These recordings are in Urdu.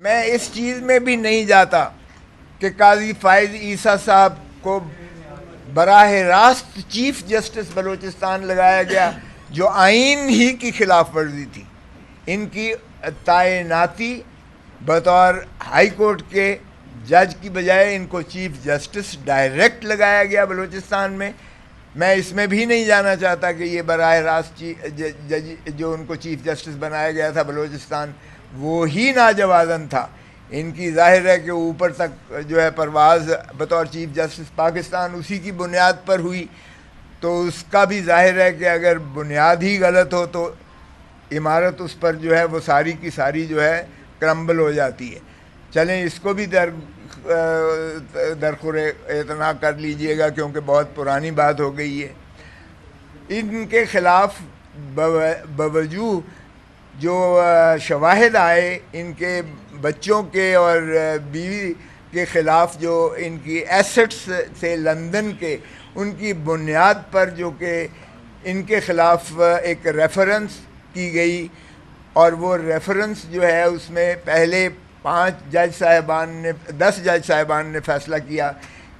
میں اس چیز میں بھی نہیں جاتا کہ قاضی فائز عیسیٰ صاحب کو براہ راست چیف جسٹس بلوچستان لگایا گیا، جو آئین ہی کی خلاف ورزی تھی۔ ان کی تعیناتی بطور ہائی کورٹ کے جج کی بجائے ان کو چیف جسٹس ڈائریکٹ لگایا گیا بلوچستان میں۔ میں اس میں بھی نہیں جانا چاہتا کہ یہ براہ راست جج جو ان کو چیف جسٹس بنایا گیا تھا بلوچستان وہی ناجوازن تھا۔ ان کی ظاہر ہے کہ اوپر تک جو ہے پرواز بطور چیف جسٹس پاکستان اسی کی بنیاد پر ہوئی، تو اس کا بھی ظاہر ہے کہ اگر بنیاد ہی غلط ہو تو عمارت اس پر جو ہے وہ ساری کی ساری جو ہے کرمبل ہو جاتی ہے۔ چلیں اس کو بھی درخور اعتنا کر لیجئے گا، کیونکہ بہت پرانی بات ہو گئی ہے۔ ان کے خلاف بوجوہ جو شواہد آئے ان کے بچوں کے اور بیوی کے خلاف، جو ان کی ایسٹس تھے لندن کے، ان کی بنیاد پر جو کہ ان کے خلاف ایک ریفرنس کی گئی، اور وہ ریفرنس جو ہے اس میں پہلے 10 جج صاحبان نے فیصلہ کیا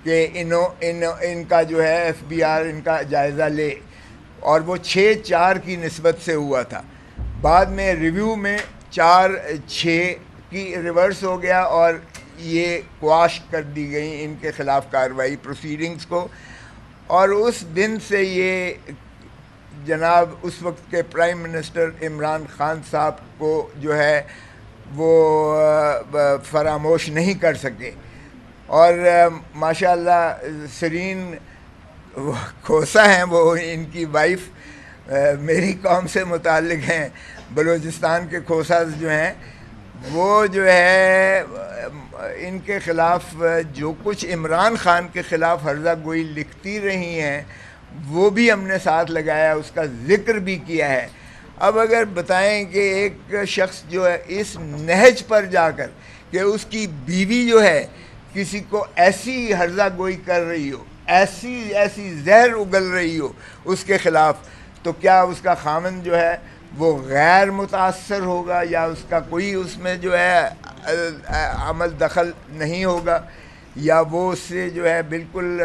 کہ ان کا جو ہے ایف بی آر ان کا جائزہ لے، اور وہ 6-4 کی نسبت سے ہوا تھا۔ بعد میں ریویو میں 4-6 کی ریورس ہو گیا، اور یہ قواش کر دی گئی ان کے خلاف کارروائی پروسیڈنگز کو۔ اور اس دن سے یہ جناب اس وقت کے پرائم منسٹر عمران خان صاحب کو جو ہے وہ فراموش نہیں کر سکے۔ اور ماشاءاللہ سرین کھوسا ہیں، وہ ان کی وائف میری قوم سے متعلق ہیں، بلوچستان کے کھوساز جو ہیں، وہ جو ہے ان کے خلاف جو کچھ عمران خان کے خلاف ہرزہ گوئی لکھتی رہی ہیں وہ بھی ہم نے ساتھ لگایا، اس کا ذکر بھی کیا ہے۔ اب اگر بتائیں کہ ایک شخص جو ہے اس نہج پر جا کر کہ اس کی بیوی جو ہے کسی کو ایسی ہرزہ گوئی کر رہی ہو، ایسی زہر اگل رہی ہو اس کے خلاف، تو کیا اس کا خامن جو ہے وہ غیر متاثر ہوگا، یا اس کا کوئی اس میں جو ہے عمل دخل نہیں ہوگا، یا وہ اس سے جو ہے بالکل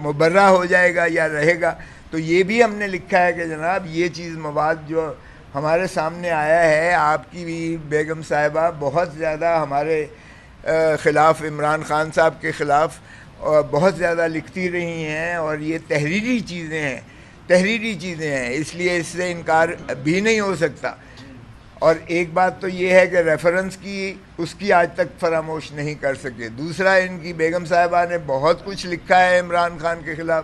مبرہ ہو جائے گا یا رہے گا؟ تو یہ بھی ہم نے لکھا ہے کہ جناب یہ چیز مواد جو ہمارے سامنے آیا ہے، آپ کی بھی بیگم صاحبہ بہت زیادہ ہمارے خلاف، عمران خان صاحب کے خلاف بہت زیادہ لکھتی رہی ہیں، اور یہ تحریری چیزیں ہیں، اس لیے اس سے انکار بھی نہیں ہو سکتا۔ اور ایک بات تو یہ ہے کہ ریفرنس کی اس کی آج تک فراموش نہیں کر سکے۔ دوسرا، ان کی بیگم صاحبہ نے بہت کچھ لکھا ہے عمران خان کے خلاف۔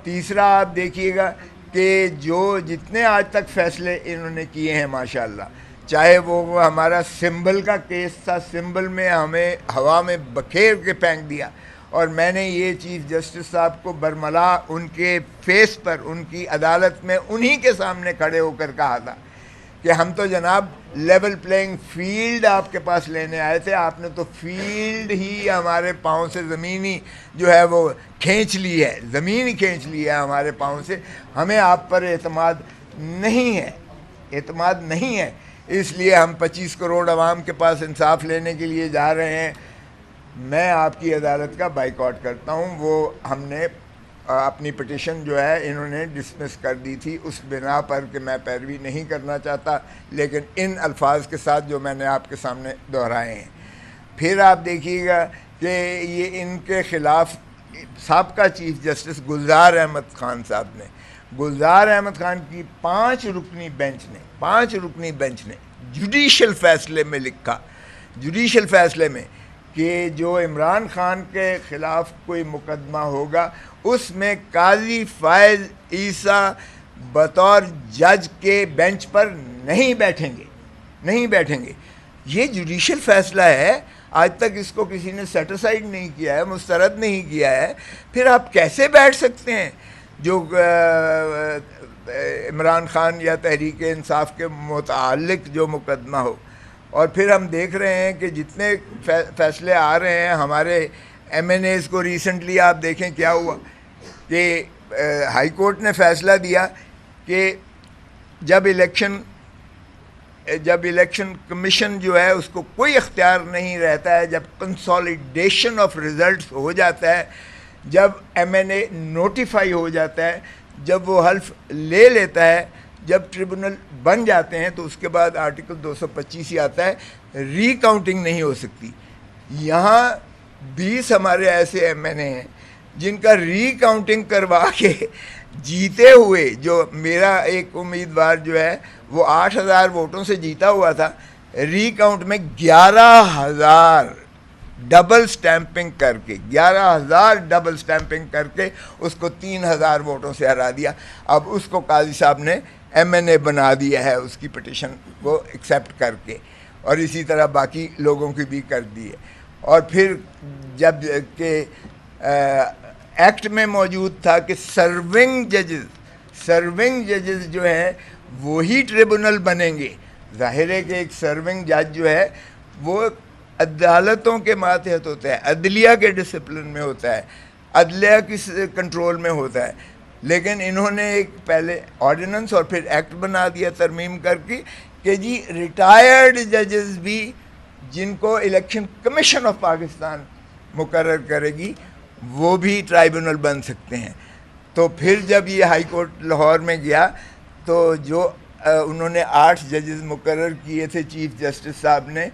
تیسرا، آپ دیکھیے گا کہ جتنے آج تک فیصلے انہوں نے کیے ہیں ماشاءاللہ، چاہے وہ ہمارا سمبل کا کیس تھا، سمبل میں ہمیں ہوا میں بکھیر کے پھینک دیا، اور میں نے یہ چیف جسٹس صاحب کو برملا ان کے فیس پر، ان کی عدالت میں انہی کے سامنے کھڑے ہو کر کہا تھا کہ ہم تو جناب لیول پلینگ فیلڈ آپ کے پاس لینے آئے تھے، آپ نے تو فیلڈ ہی ہمارے پاؤں سے، زمین ہی جو ہے وہ کھینچ لی ہے، زمین ہی کھینچ لی ہے ہمارے پاؤں سے، ہمیں آپ پر اعتماد نہیں ہے، اس لیے ہم 25 کروڑ عوام کے پاس انصاف لینے کے لیے جا رہے ہیں، میں آپ کی عدالت کا بائیکاٹ کرتا ہوں۔ وہ ہم نے اپنی پٹیشن جو ہے انہوں نے ڈسمس کر دی تھی اس بنا پر کہ میں پیروی نہیں کرنا چاہتا، لیکن ان الفاظ کے ساتھ جو میں نے آپ کے سامنے دہرائے ہیں۔ پھر آپ دیکھیے گا کہ یہ ان کے خلاف سابقہ چیف جسٹس گلزار احمد خان صاحب نے، گلزار احمد خان کی 5 رکنی بینچ نے جوڈیشل فیصلے میں لکھا، جوڈیشل فیصلے میں، کہ جو عمران خان کے خلاف کوئی مقدمہ ہوگا اس میں قاضی فائز عیسیٰ بطور جج کے بینچ پر نہیں بیٹھیں گے۔ یہ جوڈیشل فیصلہ ہے، آج تک اس کو کسی نے سیٹسفائیڈ نہیں کیا ہے، مسترد نہیں کیا ہے، پھر آپ کیسے بیٹھ سکتے ہیں جو عمران خان یا تحریک انصاف کے متعلق جو مقدمہ ہو؟ اور پھر ہم دیکھ رہے ہیں کہ جتنے فیصلے آ رہے ہیں ہمارے ایم این ایز کو، ریسنٹلی آپ دیکھیں کیا ہوا کہ ہائی کورٹ نے فیصلہ دیا کہ جب الیکشن جب الیکشن کمیشن جو ہے اس کو کوئی اختیار نہیں رہتا ہے، جب کنسالیڈیشن آف ریزلٹس ہو جاتا ہے، جب ایم این اے نوٹیفائی ہو جاتا ہے، جب وہ حلف لے لیتا ہے، جب ٹریبونل بن جاتے ہیں، تو اس کے بعد آرٹیکل 225 ہی آتا ہے، ری کاؤنٹنگ نہیں ہو سکتی۔ یہاں 20 ہمارے ایسے ایم این اے ہیں جن کا ری کاؤنٹنگ کروا کے جیتے ہوئے، جو میرا ایک امیدوار جو ہے وہ 8,000 ووٹوں سے جیتا ہوا تھا، ری کاؤنٹ میں 11,000 ڈبل سٹیمپنگ کر کے 11,000 ڈبل سٹیمپنگ کر کے اس کو 3,000 ووٹوں سے ہرا دیا۔ اب اس کو قاضی صاحب نے ایم این اے بنا دیا ہے اس کی پٹیشن کو ایکسیپٹ کر کے، اور اسی طرح باقی لوگوں کی بھی کر دی ہے۔ اور پھر جب کہ ایکٹ میں موجود تھا کہ سرونگ ججز جو ہیں وہی ٹریبونل بنیں گے، ظاہر ہے کہ ایک سرونگ جج جو ہے وہ عدالتوں کے ماتحت ہوتا ہے، عدلیہ کے ڈسپلن میں ہوتا ہے، عدلیہ کی کنٹرول میں ہوتا ہے، لیکن انہوں نے ایک پہلے آرڈیننس اور پھر ایکٹ بنا دیا ترمیم کر کے کہ جی ریٹائرڈ ججز بھی، جن کو الیکشن کمیشن آف پاکستان مقرر کرے گی، وہ بھی ٹرائبونل بن سکتے ہیں۔ تو پھر جب یہ ہائی کورٹ لاہور میں گیا تو جو انہوں نے 8 ججز مقرر کیے تھے چیف جسٹس صاحب نے،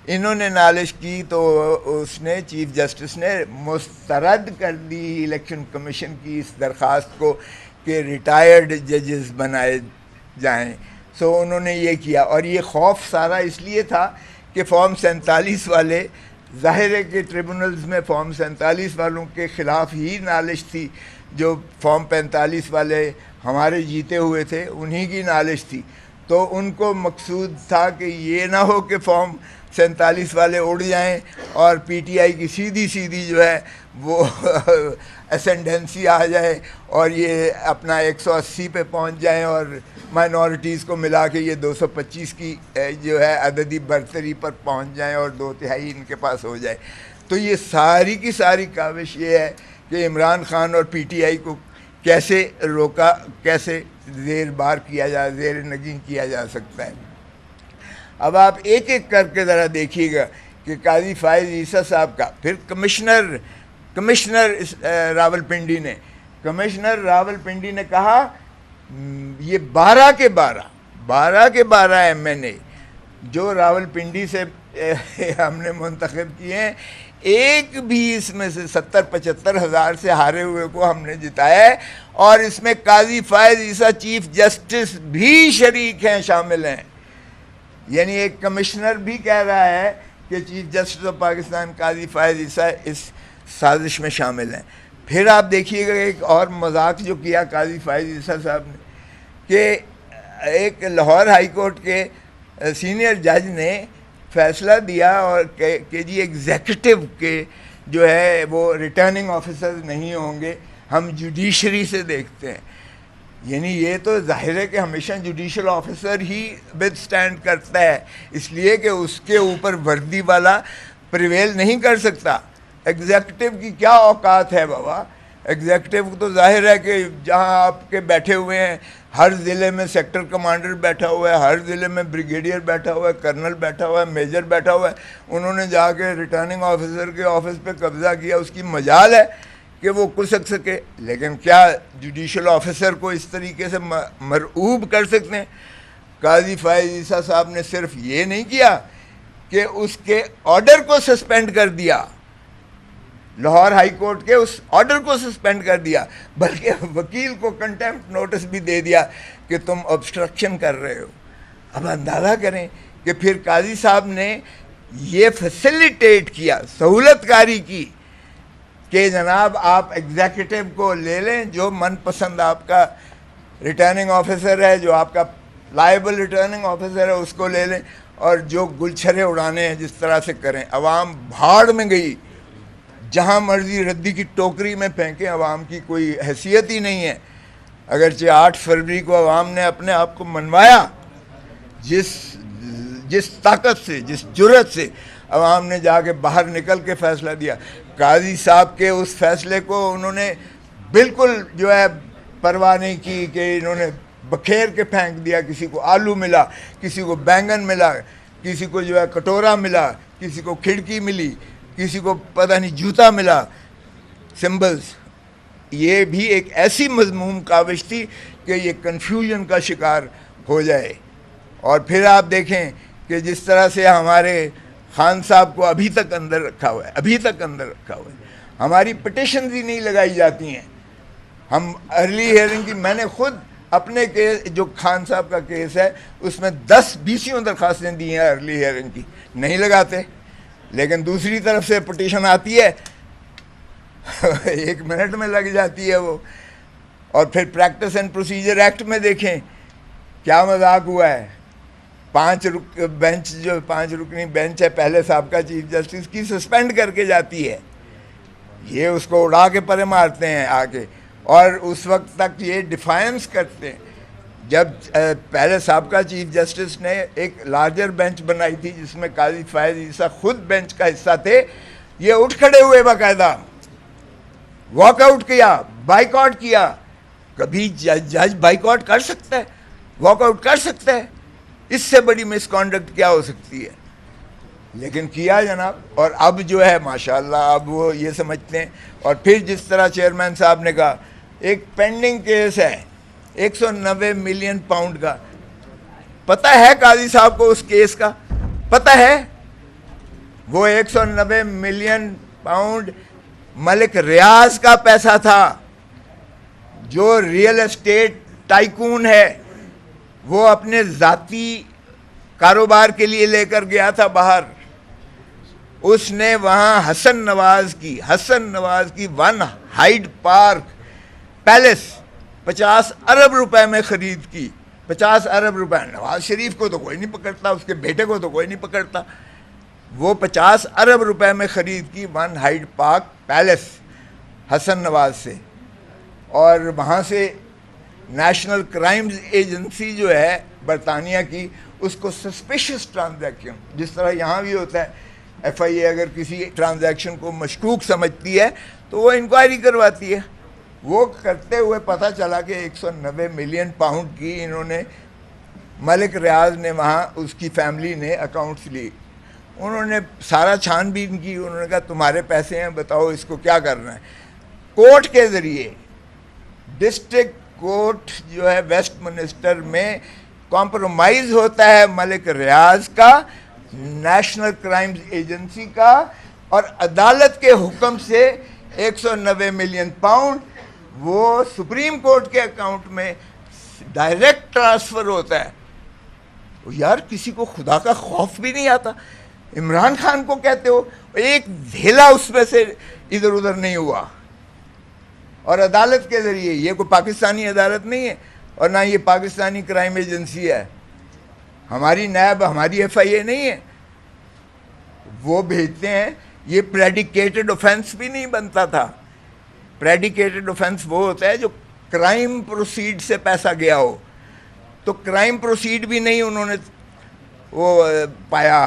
انہوں نے نالش کی تو اس نے چیف جسٹس نے مسترد کر دی الیکشن کمیشن کی اس درخواست کو کہ ریٹائرڈ ججز بنائے جائیں۔ سو انہوں نے یہ کیا، اور یہ خوف سارا اس لیے تھا کہ فارم 47 والے، ظاہر ہے کہ ٹریبونلز میں فارم 47 والوں کے خلاف ہی نالش تھی، جو فارم 45 والے ہمارے جیتے ہوئے تھے انہی کی نالش تھی، تو ان کو مقصود تھا کہ یہ نہ ہو کہ فارم 47 والے اڑ جائیں اور پی ٹی آئی کی سیدھی جو ہے وہ اسینڈنسی آ جائے اور یہ اپنا 180 پہ پہنچ جائیں اور مائنورٹیز کو ملا کے یہ 225 کی جو ہے عددی برتری پر پہنچ جائیں اور 2/3 ان کے پاس ہو جائے۔ تو یہ ساری کی ساری کاوش یہ ہے کہ عمران خان اور پی ٹی آئی کو کیسے روکا، کیسے زیر بار کیا جائے، زیر نگین کیا جا سکتا ہے۔ اب آپ ایک ایک کر کے ذرا دیکھیے گا کہ قاضی فائز عیسیٰ صاحب کا، پھر کمشنر راولپنڈی نے کہا یہ 12 کے 12 ایم این اے جو راولپنڈی سے ہم نے منتخب کیے ہیں، ایک بھی اس میں سے 70-75 ہزار سے ہارے ہوئے کو ہم نے جتایا ہے، اور اس میں قاضی فائز عیسیٰ چیف جسٹس بھی شریک ہیں، شامل ہیں۔ یعنی ایک کمشنر بھی کہہ رہا ہے کہ چیف جسٹس آف پاکستان قاضی فائز عیسیٰ اس سازش میں شامل ہیں۔ پھر آپ دیکھیے گا ایک اور مذاق جو کیا قاضی فائز عیسیٰ صاحب نے، کہ ایک لاہور ہائی کورٹ کے سینئر جج نے فیصلہ دیا اور کہ جی ایگزیکٹو کے جو ہے وہ ریٹرننگ آفیسر نہیں ہوں گے، ہم جوڈیشری سے دیکھتے ہیں۔ یعنی یہ تو ظاہر ہے کہ ہمیشہ judicial officer he with stand کرتا ہے، اس لیے کہ اس کے اوپر وردی والا پریویل نہیں کر سکتا۔ ایگزیکٹو کی کیا اوقات ہے بابا؟ ایگزیکٹو تو ظاہر ہے کہ جہاں آپ کے بیٹھے ہوئے ہیں، ہر ضلع میں سیکٹر کمانڈر بیٹھا ہوا ہے، ہر ضلع میں بریگیڈیئر بیٹھا ہوا ہے، کرنل بیٹھا ہوا ہے، میجر بیٹھا ہوا ہے، انہوں نے جا کے ریٹرننگ آفیسر کے آفس پہ قبضہ کیا، اس کی مجال ہے کہ وہ کسک سکے، لیکن کیا جوڈیشل آفیسر کو اس طریقے سے مرعوب کر سکتے ہیں؟ قاضی فائز عیسیٰ صاحب نے صرف یہ نہیں کیا کہ اس کے آرڈر کو سسپینڈ کر دیا، لاہور ہائی کورٹ کے اس آرڈر کو سسپینڈ کر دیا، بلکہ وکیل کو کنٹیمپٹ نوٹس بھی دے دیا کہ تم obstruction کر رہے ہو۔ اب اندازہ کریں کہ پھر قاضی صاحب نے یہ فیسیلیٹیٹ کیا، سہولت کاری کی کہ جناب آپ ایگزیکٹو کو لے لیں، جو من پسند آپ کا ریٹرننگ آفیسر ہے، جو آپ کا لائبل ریٹرننگ آفیسر ہے، اس کو لے لیں، اور جو گلچھرے اڑانے ہیں جس طرح سے کریں۔ عوام بھاڑ میں گئی، جہاں مرضی ردی کی ٹوکری میں پھینکیں، عوام کی کوئی حیثیت ہی نہیں ہے۔ اگرچہ 8 فروری کو عوام نے اپنے آپ کو منوایا، جس طاقت سے، جس جرأت سے عوام نے جا کے باہر نکل کے فیصلہ دیا۔ قاضی صاحب کے اس فیصلے کو انہوں نے بالکل جو ہے پرواہ نہیں کی کہ انہوں نے بکھیر کے پھینک دیا. کسی کو آلو ملا, کسی کو بینگن ملا, کسی کو جو ہے کٹورا ملا, کسی کو کھڑکی ملی, کسی کو پتہ نہیں جوتا ملا, سمبلز. یہ بھی ایک ایسی مذموم کاوش تھی کہ یہ کنفیوژن کا شکار ہو جائے. اور پھر آپ دیکھیں کہ جس طرح سے ہمارے خان صاحب کو ابھی تک اندر رکھا ہوا ہے, ابھی تک اندر رکھا ہوا ہے. ہماری پٹیشنز ہی نہیں لگائی جاتی ہیں. ہم ارلی ہیئرنگ کی, میں نے خود اپنے کیس, جو خان صاحب کا کیس ہے, اس میں 10-20 درخواستیں دی ہیں ارلی ہیئرنگ کی, نہیں لگاتے. لیکن دوسری طرف سے پٹیشن آتی ہے 1 منٹ میں لگ جاتی ہے وہ. اور پھر پریکٹس اینڈ پروسیجر ایکٹ میں دیکھیں کیا مذاق ہوا ہے. 5 بینچ, جو 5 رکنی بینچ ہے, پہلے سابقہ چیف جسٹس کی سسپینڈ کر کے جاتی ہے. یہ اس کو اڑا کے پرے مارتے ہیں آ کے, اور اس وقت تک یہ ڈیفائنس کرتے ہیں. جب پہلے سابقہ چیف جسٹس نے ایک لارجر بینچ بنائی تھی جس میں قاضی فائز عیسیٰ خود بینچ کا حصہ تھے, یہ اٹھ کھڑے ہوئے, باقاعدہ واک آؤٹ کیا, بائیک آؤٹ کیا. کبھی جج بائیک آؤٹ کر سکتا ہے, واک آؤٹ کر سکتا ہے؟ اس سے بڑی مس کانڈکٹ کیا ہو سکتی ہے؟ لیکن کیا جناب. اور اب جو ہے ماشاءاللہ اب وہ یہ سمجھتے ہیں. اور پھر جس طرح چیئرمین صاحب نے کہا, ایک پینڈنگ کیس ہے 190 ملین پاؤنڈ کا. پتہ ہے قاضی صاحب کو اس کیس کا پتہ ہے؟ وہ 190 ملین پاؤنڈ ملک ریاض کا پیسہ تھا, جو ریئل اسٹیٹ ٹائکون ہے. وہ اپنے ذاتی کاروبار کے لیے لے کر گیا تھا باہر. اس نے وہاں حسن نواز کی 1 ہائیڈ پارک پیلس 50 ارب روپے میں خرید کی. 50 ارب روپے. نواز شریف کو تو کوئی نہیں پکڑتا, اس کے بیٹے کو تو کوئی نہیں پکڑتا. وہ 50 ارب روپے میں خرید کی 1 Hyde park palace Hasan Nawaz سے. اور وہاں سے نیشنل کرائمز ایجنسی جو ہے برطانیہ کی, اس کو سسپیشس ٹرانزیکشن, جس طرح یہاں بھی ہوتا ہے, ایف آئی اے اگر کسی ٹرانزیکشن کو مشکوک سمجھتی ہے تو وہ انکوائری کرواتی ہے. وہ کرتے ہوئے پتہ چلا کہ 190 ملین پاؤنڈ کی انہوں نے, ملک ریاض نے وہاں, اس کی فیملی نے اکاؤنٹس لی. انہوں نے سارا چھان بین کی. انہوں نے کہا تمہارے پیسے ہیں, بتاؤ اس کو کیا کرنا ہے. کورٹ کے ذریعے, ڈسٹرکٹ کورٹ جو ہے ویسٹ منسٹر میں, کمپرومائز ہوتا ہے ملک ریاض کا, نیشنل کرائمز ایجنسی کا, اور عدالت کے حکم سے 190 ملین پاؤنڈ وہ سپریم کورٹ کے اکاؤنٹ میں ڈائریکٹ ٹرانسفر ہوتا ہے. یار کسی کو خدا کا خوف بھی نہیں آتا. عمران خان کو کہتے ہو, ایک دھیلا اس میں سے ادھر ادھر نہیں ہوا. اور عدالت کے ذریعے, یہ کوئی پاکستانی عدالت نہیں ہے, اور نہ یہ پاکستانی کرائم ایجنسی ہے. ہماری نیب, ہماری ایف آئی اے نہیں ہے. وہ بھیجتے ہیں. یہ پریڈیکیٹڈ اوفینس بھی نہیں بنتا تھا. پریڈیکیٹڈ اوفینس وہ ہوتا ہے جو کرائم پروسیڈ سے پیسہ گیا ہو. تو کرائم پروسیڈ بھی نہیں انہوں نے وہ پایا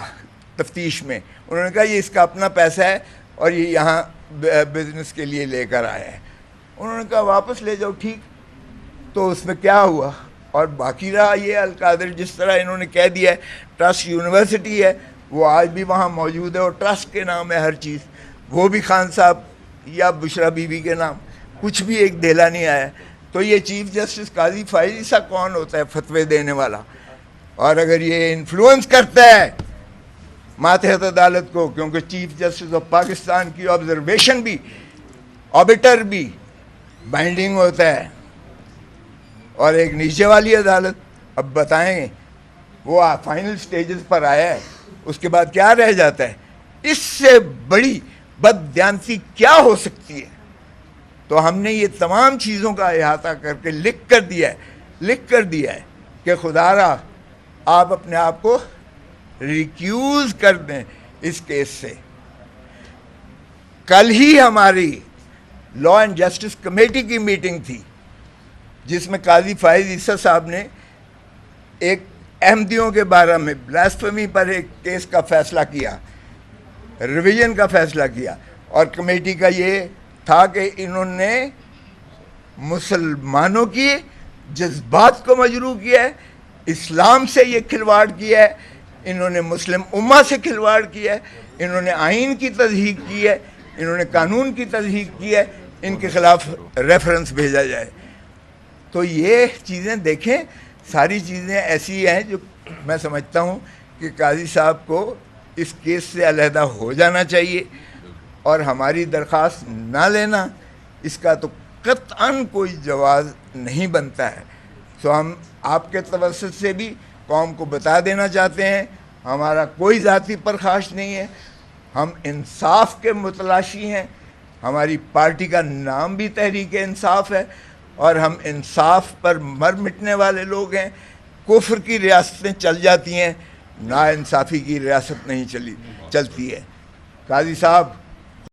تفتیش میں. انہوں نے کہا یہ اس کا اپنا پیسہ ہے اور یہ یہاں بزنس کے لیے لے کر آیا ہے. انہوں نے کہا واپس لے جاؤ. ٹھیک. تو اس میں کیا ہوا؟ اور باقی رہا یہ القادر, جس طرح انہوں نے کہہ دیا ہے ٹرسٹ یونیورسٹی ہے, وہ آج بھی وہاں موجود ہے اور ٹرسٹ کے نام ہے ہر چیز. وہ بھی خان صاحب یا بشرا بی بی کے نام, کچھ بھی ایک دھیلا نہیں آیا. تو یہ چیف جسٹس قاضی فائز عیسیٰ کون ہوتا ہے فتوے دینے والا؟ اور اگر یہ انفلوئنس کرتا ہے ماتحت عدالت کو, کیونکہ چیف جسٹس آف پاکستان کی آبزرویشن بھی, آبیٹر بھی بائنڈنگ ہوتا ہے, اور ایک نیچے والی عدالت. اب بتائیں, وہ فائنل سٹیجز پر آیا ہے, اس کے بعد کیا رہ جاتا ہے؟ اس سے بڑی بددیانتی کیا ہو سکتی ہے؟ تو ہم نے یہ تمام چیزوں کا احاطہ کر کے لکھ کر دیا ہے کہ خدا را آپ اپنے آپ کو ریکیوز کر دیں اس کیس سے. کل ہی ہماری لا اینڈ جسٹس کمیٹی کی میٹنگ تھی, جس میں قاضی فائز عیسیٰ صاحب نے ایک احمدیوں کے بارے میں بلاسفیمی پر ایک کیس کا فیصلہ کیا, ریویژن کا فیصلہ کیا. اور کمیٹی کا یہ تھا کہ انہوں نے مسلمانوں کی جذبات کو مجروح کیا ہے، اسلام سے یہ کھلواڑ کیا ہے، انہوں نے مسلم امہ سے کھلواڑ کیا ہے، انہوں نے آئین کی تضحیق کی ہے، انہوں نے قانون کی تضحیق کی ہے، ان کے خلاف ریفرنس بھیجا جائے۔ تو یہ چیزیں دیکھیں، ساری چیزیں ایسی ہیں جو میں سمجھتا ہوں کہ قاضی صاحب کو اس کیس سے علیحدہ ہو جانا چاہیے، اور ہماری درخواست نہ لینا اس کا تو قطعاً کوئی جواز نہیں بنتا ہے۔ تو ہم آپ کے توسط سے بھی قوم کو بتا دینا چاہتے ہیں، ہمارا کوئی ذاتی پرخاش نہیں ہے، ہم انصاف کے متلاشی ہیں، ہماری پارٹی کا نام بھی تحریک انصاف ہے، اور ہم انصاف پر مر مٹنے والے لوگ ہیں۔ کفر کی ریاستیں چل جاتی ہیں، نا انصافی کی ریاست نہیں چلتی ہے۔ قاضی صاحب